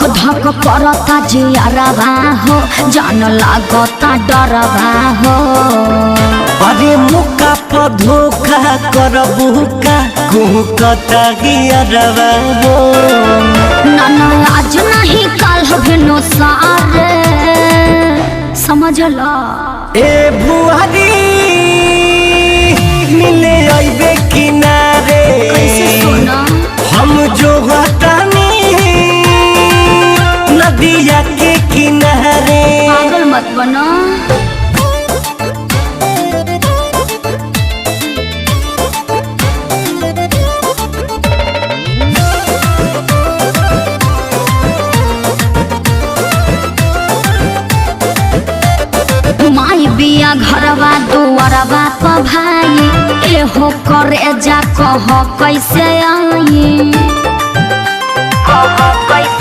धक धक करता जियरवा हो जान लागता डरवा हो। अरे मुका पर धोखा करबू का कुहकता गियरवा हो। ना आज नहीं कल भेनो सारे समझला। ए भुआरी मिले आइबे किनारे कैसे सोना हम जो हटानी नदिया के किनारे। पागल मत बना। माई बिया घरवा दुआरवा प भाई एहो करे जा कह कैसे आई कह कैसे